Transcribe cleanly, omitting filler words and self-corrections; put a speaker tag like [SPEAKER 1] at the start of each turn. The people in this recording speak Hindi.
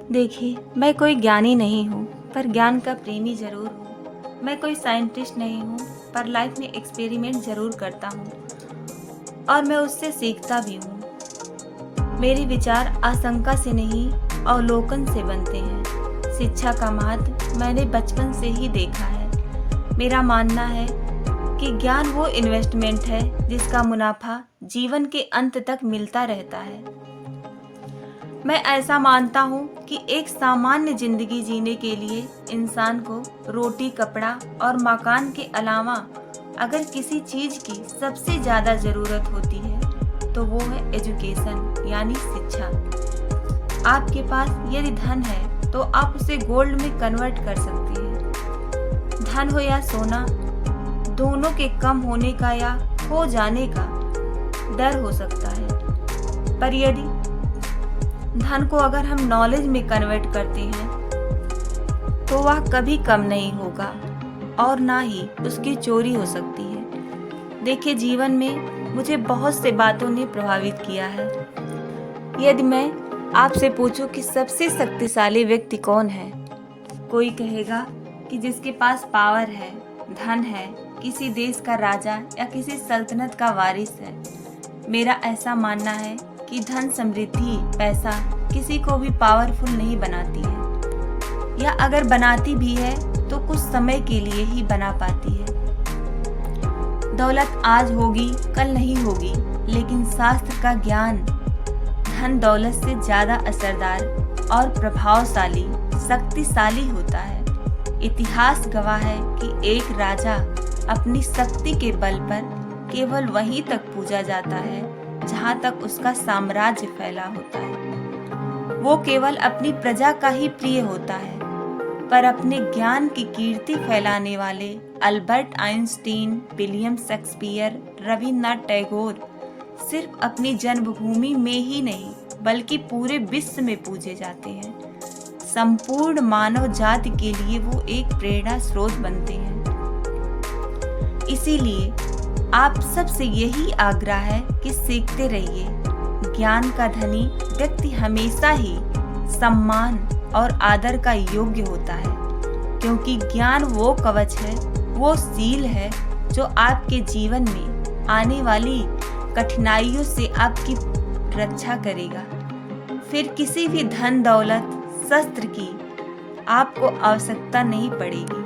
[SPEAKER 1] देखिए, मैं कोई ज्ञानी नहीं हूँ, पर ज्ञान का प्रेमी ज़रूर हूँ। मैं कोई साइंटिस्ट नहीं हूँ, पर लाइफ में एक्सपेरिमेंट ज़रूर करता हूँ और मैं उससे सीखता भी हूँ। मेरे विचार आशंका से नहीं, अवलोकन से बनते हैं। शिक्षा का महत्व मैंने बचपन से ही देखा है। मेरा मानना है कि ज्ञान वो इन्वेस्टमेंट है जिसका मुनाफा जीवन के अंत तक मिलता रहता है। मैं ऐसा मानता हूँ कि एक सामान्य जिंदगी जीने के लिए इंसान को रोटी, कपड़ा और मकान के अलावा अगर किसी चीज की सबसे ज्यादा जरूरत होती है तो वो है एजुकेशन यानी शिक्षा। आपके पास यदि धन है तो आप उसे गोल्ड में कन्वर्ट कर सकते हैं। धन हो या सोना, दोनों के कम होने का या खो जाने का डर हो सकता है, पर यदि धन को अगर हम नॉलेज में कन्वर्ट करते हैं तो वह कभी कम नहीं होगा और ना ही उसकी चोरी हो सकती है। देखिए, जीवन में मुझे बहुत से बातों ने प्रभावित किया है। यदि मैं आपसे पूछूं कि सबसे शक्तिशाली व्यक्ति कौन है, कोई कहेगा कि जिसके पास पावर है, धन है, किसी देश का राजा या किसी सल्तनत का वारिस है। मेरा ऐसा मानना है कि धन, समृद्धि, पैसा किसी को भी पावरफुल नहीं बनाती है, या अगर बनाती भी है तो कुछ समय के लिए ही बना पाती है। दौलत आज होगी, कल नहीं होगी, लेकिन शास्त्र का ज्ञान धन दौलत से ज्यादा असरदार और प्रभावशाली, शक्तिशाली होता है। इतिहास गवाह है कि एक राजा अपनी शक्ति के बल पर केवल वहीं तक पूजा जाता है जहां तक उसका साम्राज्य फैला होता है। वो केवल अपनी प्रजा का ही प्रिय होता है, पर अपने ज्ञान की कीर्ति फैलाने वाले Albert Einstein, William Shakespeare, Rabindranath Tagore सिर्फ अपनी जन्मभूमि में ही नहीं बल्कि पूरे विश्व में पूजे जाते हैं। संपूर्ण मानव जाति के लिए वो एक प्रेरणा स्रोत बनते हैं। इसीलिए आप सबसे यही आग्रह है कि सीखते रहिए। ज्ञान का धनी व्यक्ति हमेशा ही सम्मान और आदर का योग्य होता है, क्योंकि ज्ञान वो कवच है, वो सील है जो आपके जीवन में आने वाली कठिनाइयों से आपकी रक्षा करेगा। फिर किसी भी धन, दौलत, शस्त्र की आपको आवश्यकता नहीं पड़ेगी।